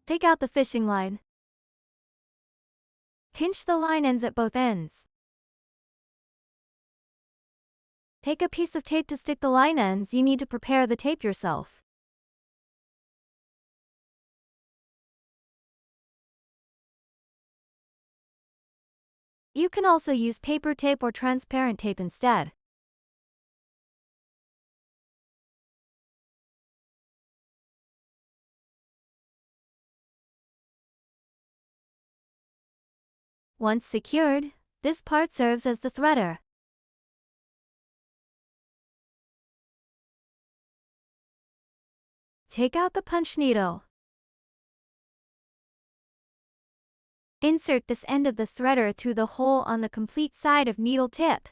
Take out the fishing line. Pinch the line ends at both ends. Take a piece of tape to stick the line ends. You need to prepare the tape yourself. You can also use paper tape or transparent tape instead. Once secured, this part serves as the threader. Take out the punch needle. Insert this end of the threader through the hole on the complete side of needle tip.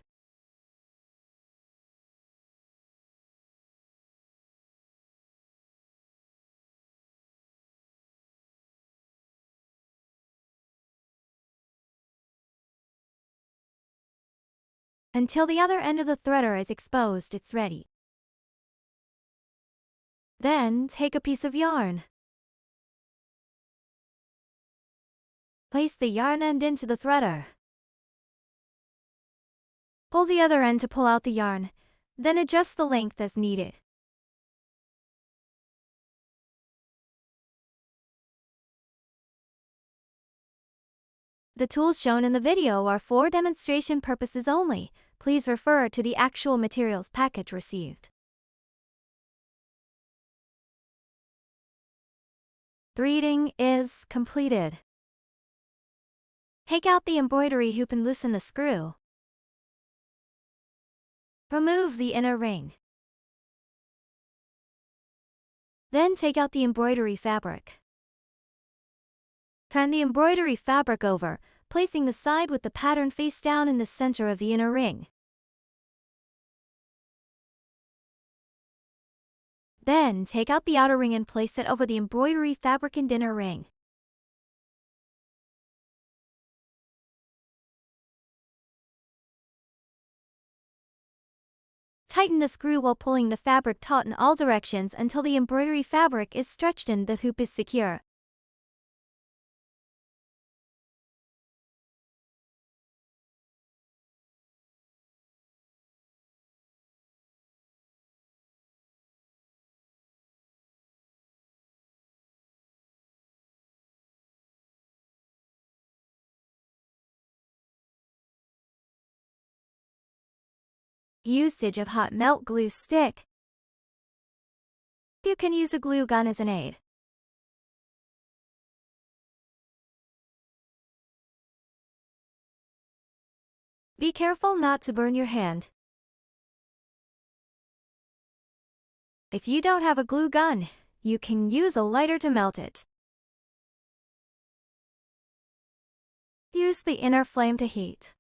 Until the other end of the threader is exposed, it's ready. Then, take a piece of yarn. Place the yarn end into the threader. Pull the other end to pull out the yarn, then adjust the length as needed. The tools shown in the video are for demonstration purposes only. Please refer to the actual materials package received. Threading is completed. Take out the embroidery hoop and loosen the screw. Remove the inner ring. Then take out the embroidery fabric. Turn the embroidery fabric over, placing the side with the pattern face down in the center of the inner ring. Then take out the outer ring and place it over the embroidery fabric and inner ring. Tighten the screw while pulling the fabric taut in all directions until the embroidery fabric is stretched and the hoop is secure. Usage of hot melt glue stick. You can use a glue gun as an aid. Be careful not to burn your hand. If you don't have a glue gun, you can use a lighter to melt it. Use the inner flame to heat.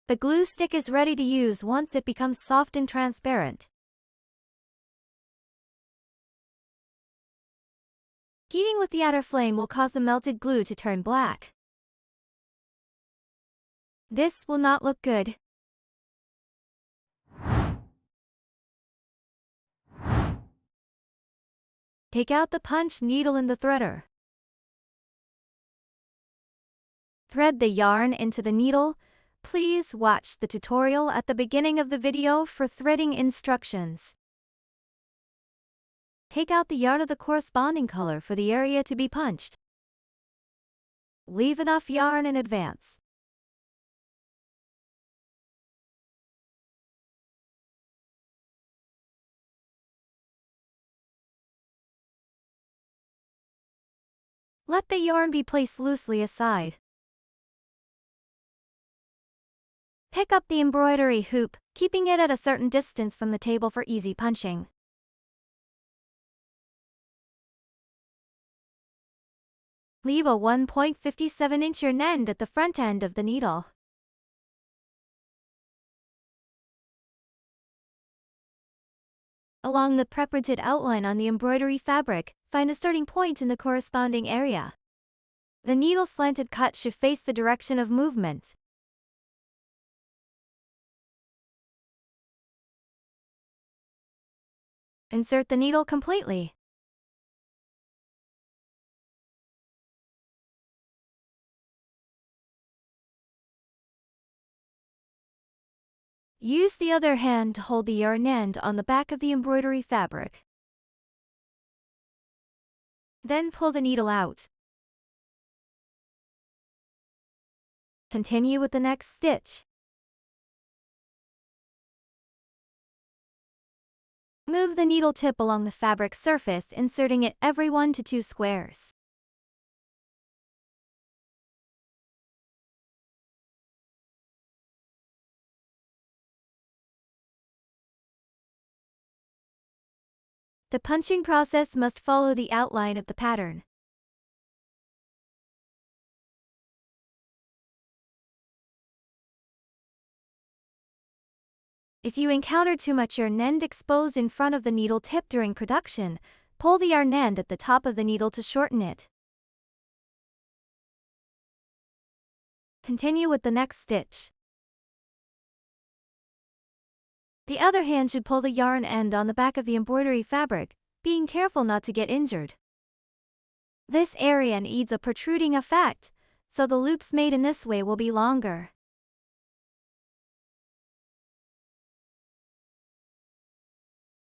The glue stick is ready to use once it becomes soft and transparent. Heating with the outer flame will cause the melted glue to turn black. This will not look good. Take out the punch needle in the threader. Thread the yarn into the needle. Please watch the tutorial at the beginning of the video for threading instructions. Take out the yarn of the corresponding color for the area to be punched. Leave enough yarn in advance. Let the yarn be placed loosely aside. Pick up the embroidery hoop, keeping it at a certain distance from the table for easy punching. Leave a 1.57-inch yarn end at the front end of the needle. Along the pre-printed outline on the embroidery fabric, find a starting point in the corresponding area. The needle slanted cut should face the direction of movement. Insert the needle completely. Use the other hand to hold the yarn end on the back of the embroidery fabric. Then pull the needle out. Continue with the next stitch. Move the needle tip along the fabric surface, inserting it every 1 to 2 squares. The punching process must follow the outline of the pattern. If you encounter too much yarn end exposed in front of the needle tip during production, pull the yarn end at the top of the needle to shorten it. Continue with the next stitch. The other hand should pull the yarn end on the back of the embroidery fabric, being careful not to get injured. This area needs a protruding effect, so the loops made in this way will be longer.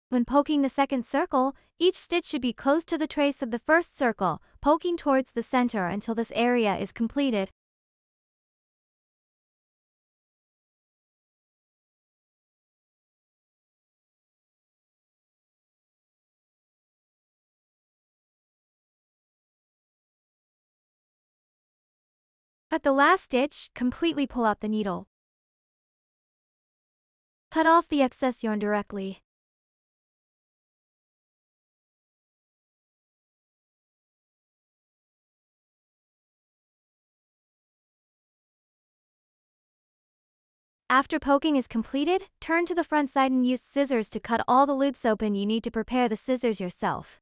When poking the second circle, each stitch should be close to the trace of the first circle, poking towards the center until this area is completed. At the last stitch, completely pull out the needle. Cut off the excess yarn directly. After poking is completed, turn to the front side and use scissors to cut all the loops open. You need to prepare the scissors yourself.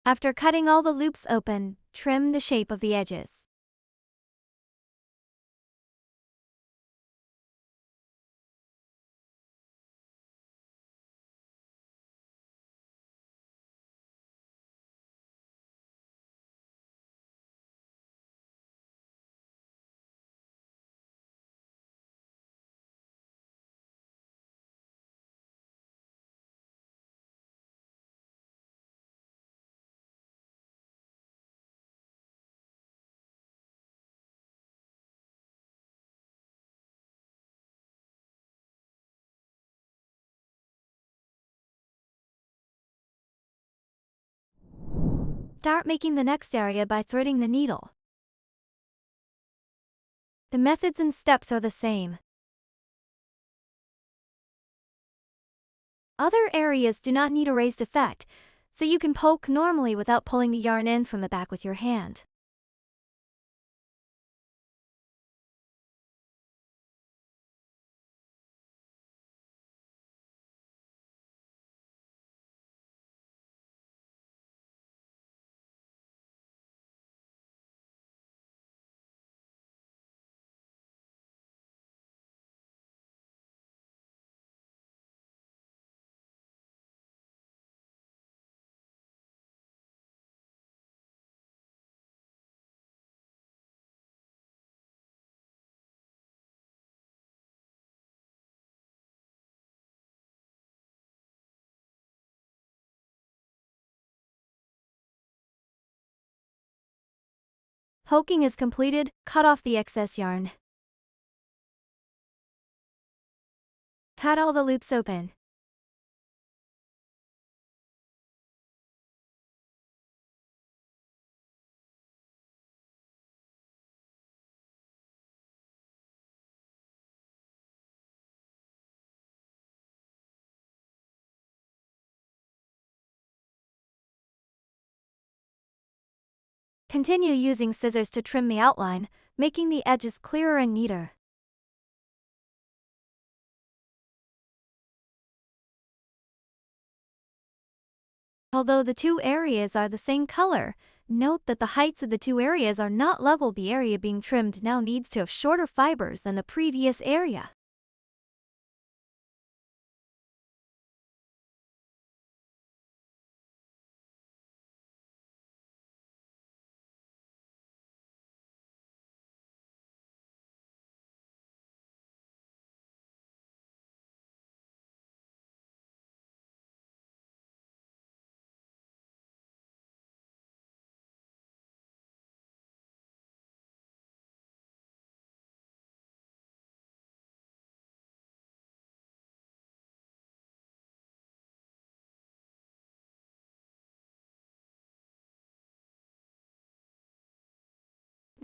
After cutting all the loops open, trim the shape of the edges. Start making the next area by threading the needle. The methods and steps are the same. Other areas do not need a raised effect, so you can poke normally without pulling the yarn in from the back with your hand. Poking is completed, cut off the excess yarn. Cut all the loops open. Continue using scissors to trim the outline, making the edges clearer and neater. Although the two areas are the same color, note that the heights of the two areas are not level. The area being trimmed now needs to have shorter fibers than the previous area.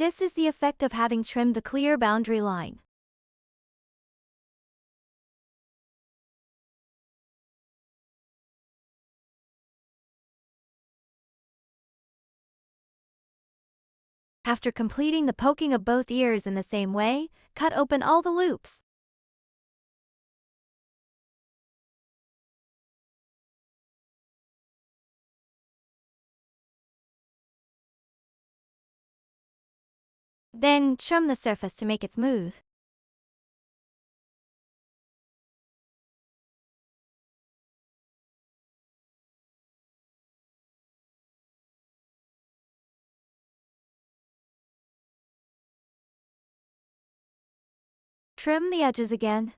This is the effect of having trimmed the clear boundary line. After completing the poking of both ears in the same way, cut open all the loops. Then trim the surface to make it smooth. Trim the edges again.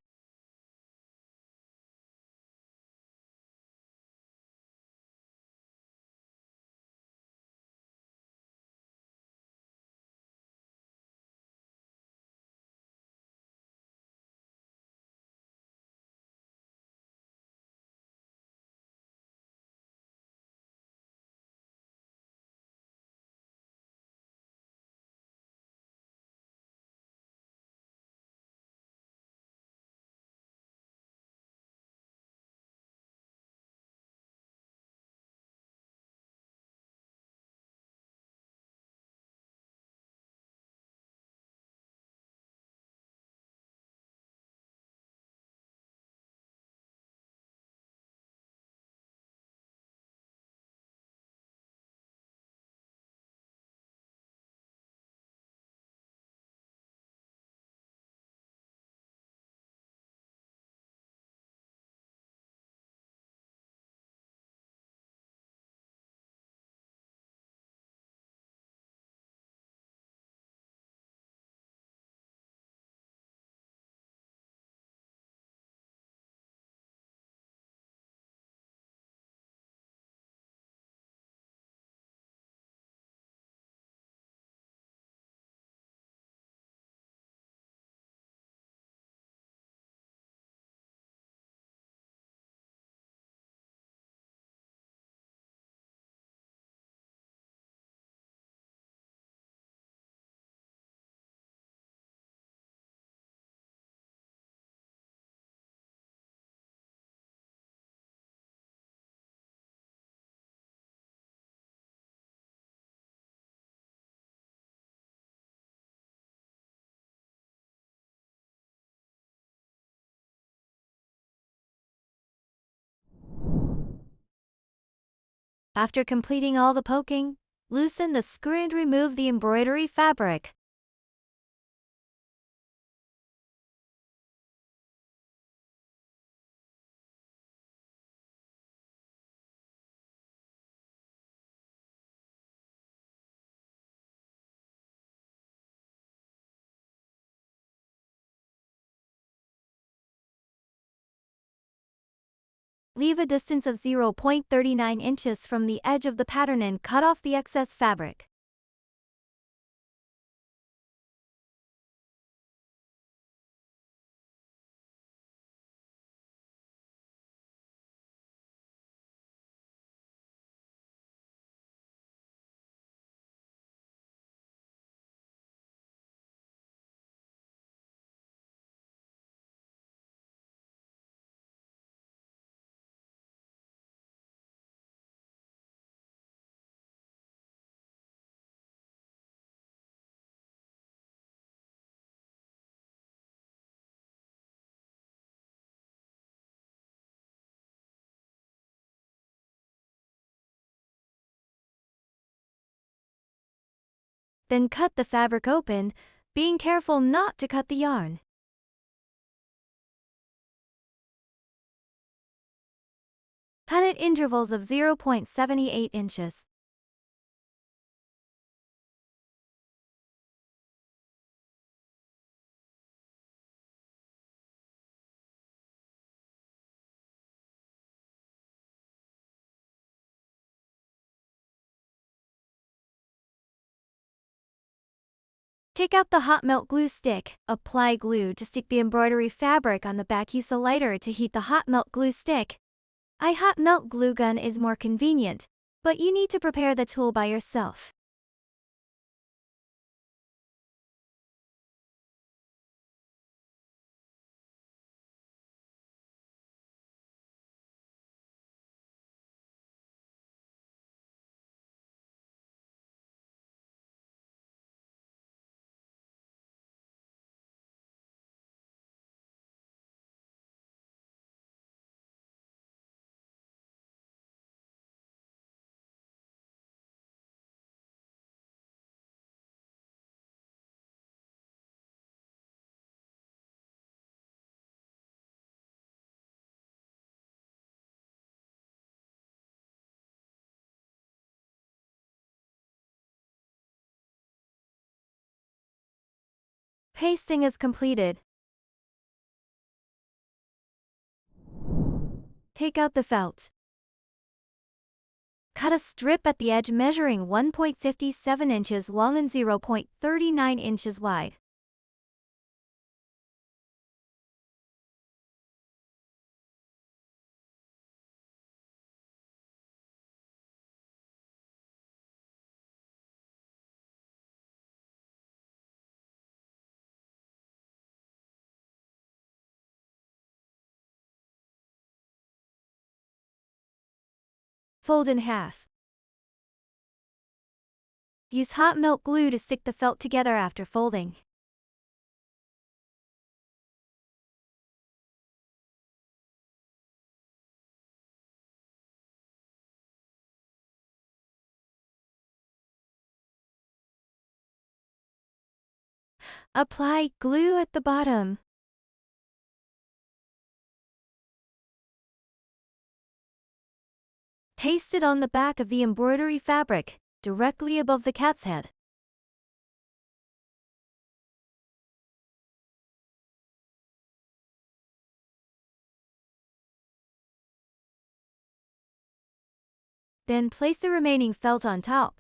After completing all the poking, loosen the screw and remove the embroidery fabric. Leave a distance of 0.39 inches from the edge of the pattern and cut off the excess fabric. Then cut the fabric open, being careful not to cut the yarn. Cut at intervals of 0.78 inches. Take out the hot melt glue stick. Apply glue to stick the embroidery fabric on the back. Use a lighter to heat the hot melt glue stick. A hot melt glue gun is more convenient, but you need to prepare the tool by yourself. Pasting is completed. Take out the felt. Cut a strip at the edge measuring 1.57 inches long and 0.39 inches wide. Fold in half. Use hot melt glue to stick the felt together after folding. Apply glue at the bottom. Paste it on the back of the embroidery fabric, directly above the cat's head. Then place the remaining felt on top.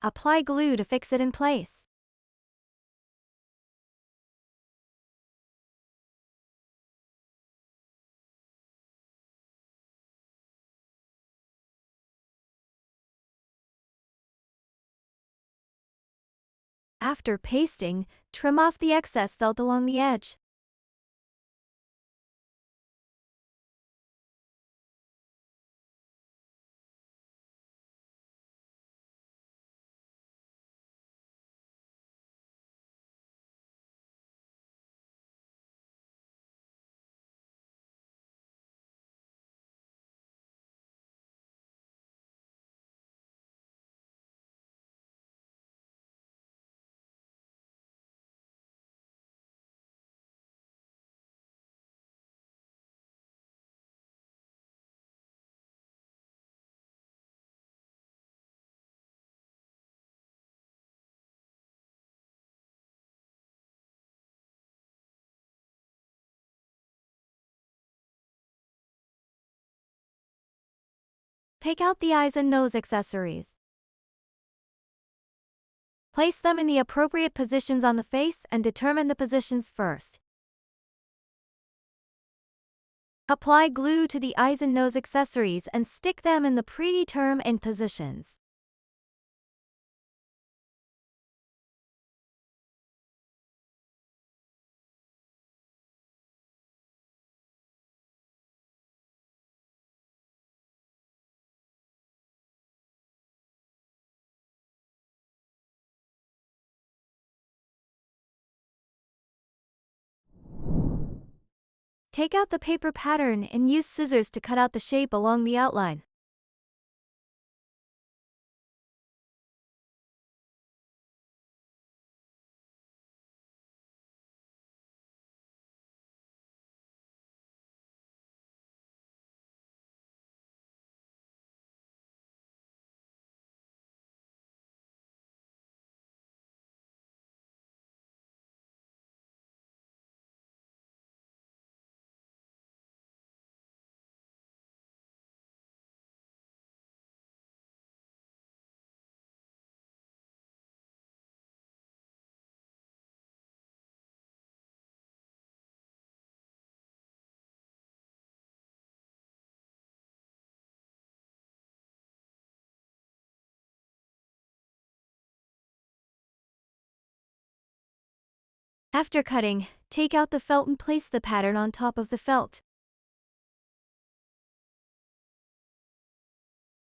Apply glue to fix it in place. After pasting, trim off the excess felt along the edge. Take out the eyes and nose accessories. Place them in the appropriate positions on the face and determine the positions first. Apply glue to the eyes and nose accessories and stick them in the predetermined positions. Take out the paper pattern and use scissors to cut out the shape along the outline. After cutting, take out the felt and place the pattern on top of the felt.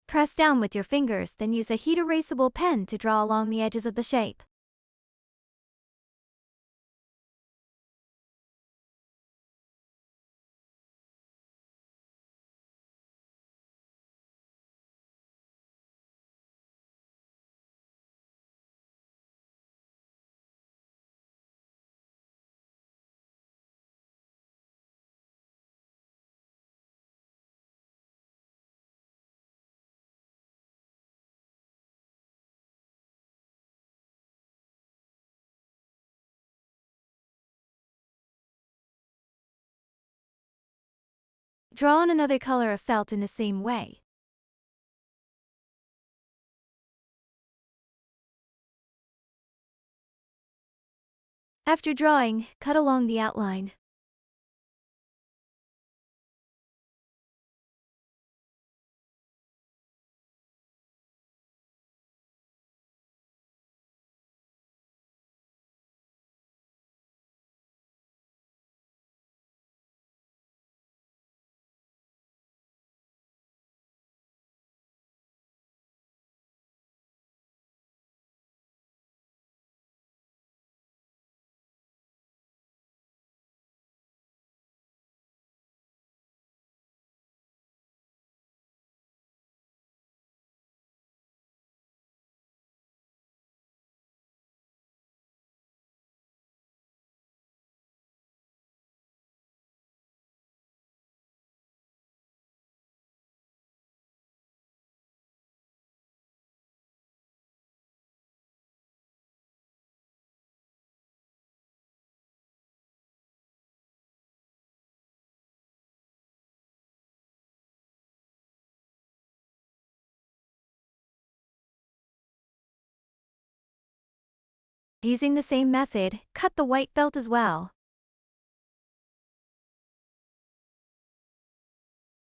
Press down with your fingers, then use a heat erasable pen to draw along the edges of the shape. Draw on another color of felt in the same way. After drawing, cut along the outline. Using the same method, cut the white felt as well.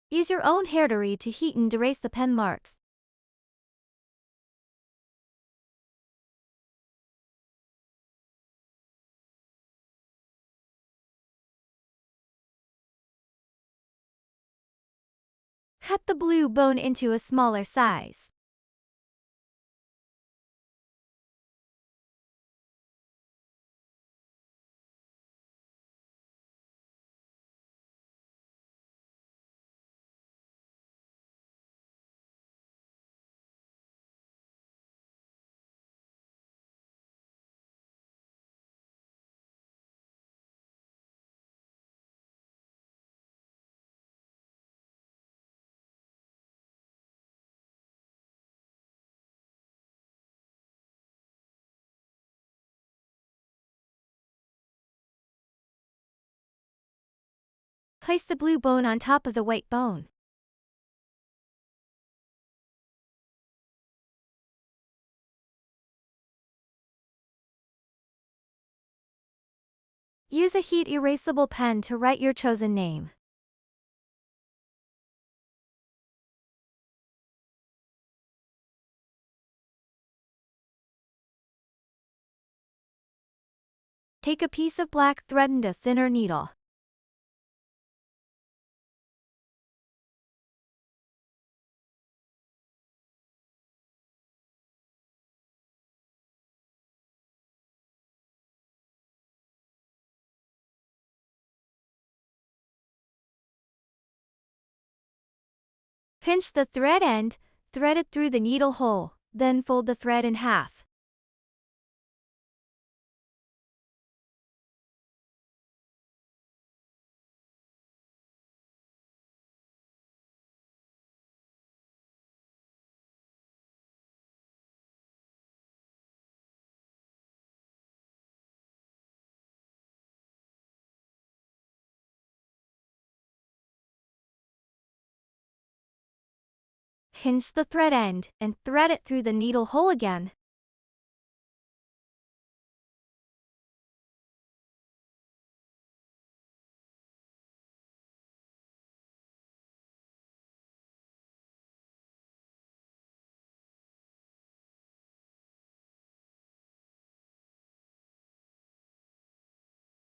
Use your own hair dye to heat and erase the pen marks. Cut the blue bone into a smaller size. Place the blue bone on top of the white bone. Use a heat erasable pen to write your chosen name. Take a piece of black thread and a thinner needle. Pinch the thread end, thread it through the needle hole, then fold the thread in half. Pinch the thread end and thread it through the needle hole again.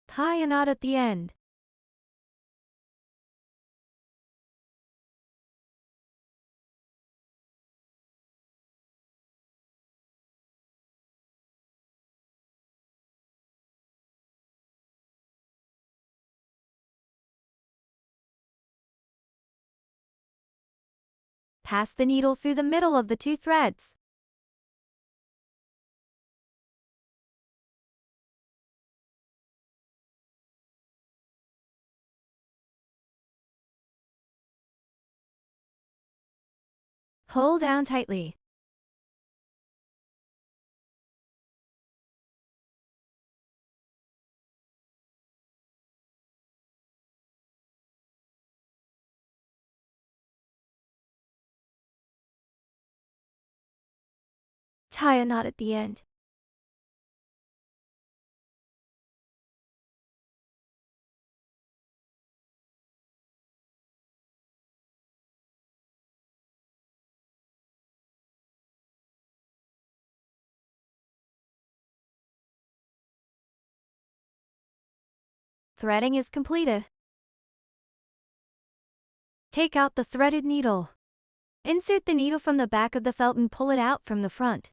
Tie a knot at the end. Pass the needle through the middle of the two threads. Pull down tightly. Tie a knot at the end. Threading is completed. Take out the threaded needle. Insert the needle from the back of the felt and pull it out from the front.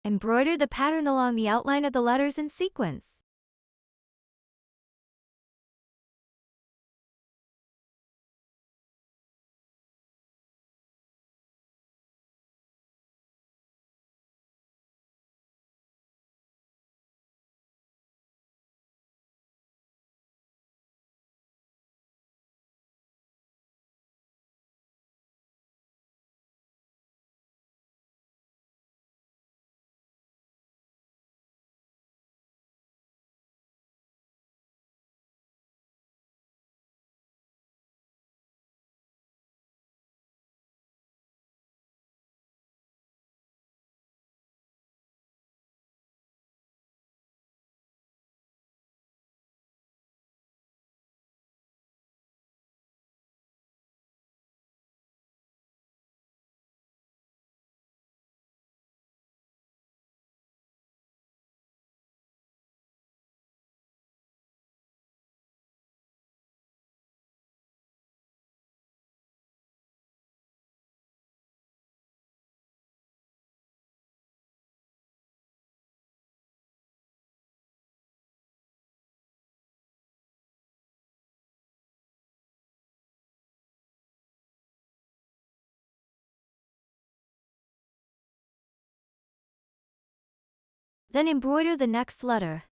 Embroider the pattern along the outline of the letters in sequence. Then embroider the next letter.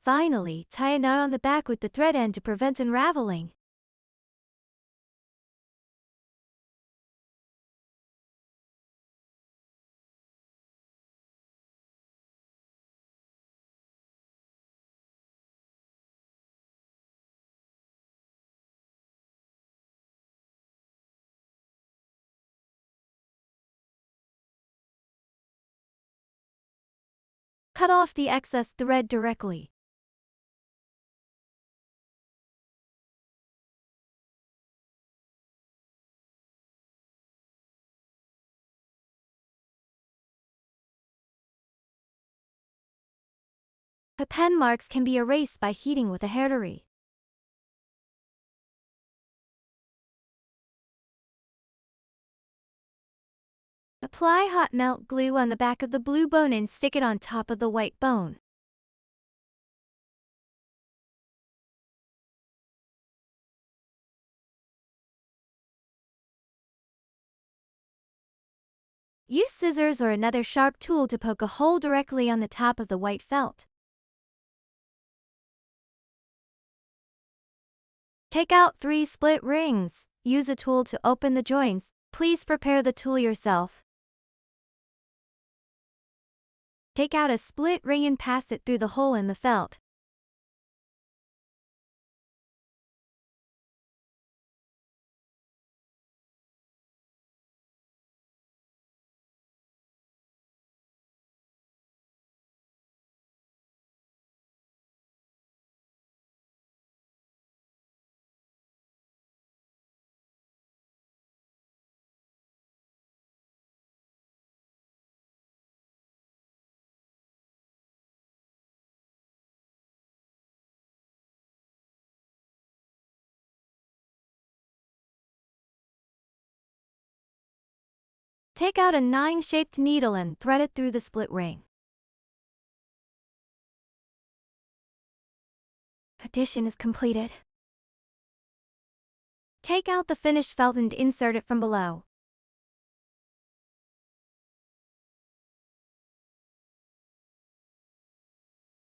Finally, tie a knot on the back with the thread end to prevent unraveling. Cut off the excess thread directly. The pen marks can be erased by heating with a hairdryer. Apply hot melt glue on the back of the blue bone and stick it on top of the white bone. Use scissors or another sharp tool to poke a hole directly on the top of the white felt. Take out 3 split rings. Use a tool to open the joints. Please prepare the tool yourself. Take out a split ring and pass it through the hole in the felt. Take out a 9-shaped needle and thread it through the split ring. Addition is completed. Take out the finished felt and insert it from below.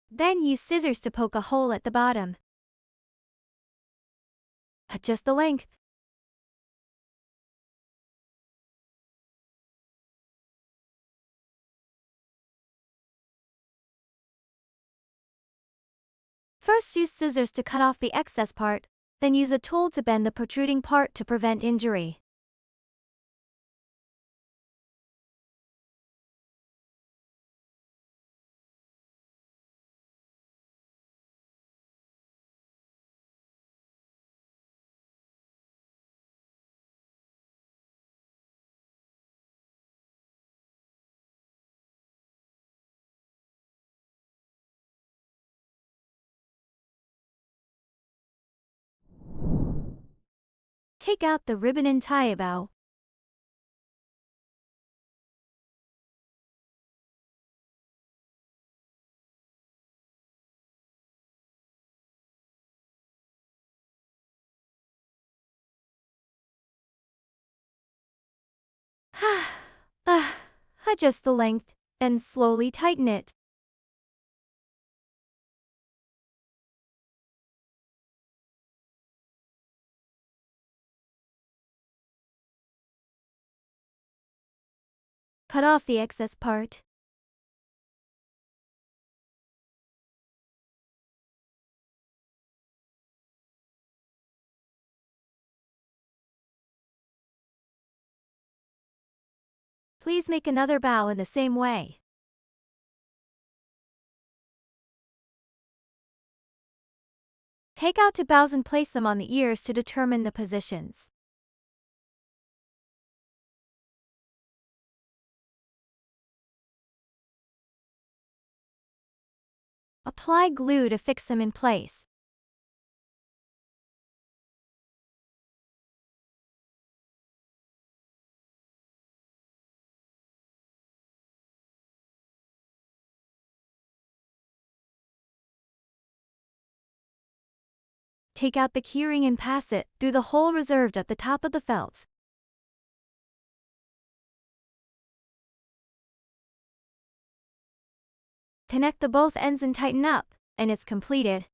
Then use scissors to poke a hole at the bottom. Adjust the length. First use scissors to cut off the excess part, then use a tool to bend the protruding part to prevent injury. Take out the ribbon and tie a bow. Adjust the length, and slowly tighten it. Cut off the excess part. Please make another bow in the same way. Take out 2 bows and place them on the ears to determine the positions. Apply glue to fix them in place. Take out the keyring and pass it through the hole reserved at the top of the felt. Connect the both ends and tighten up. and it's completed.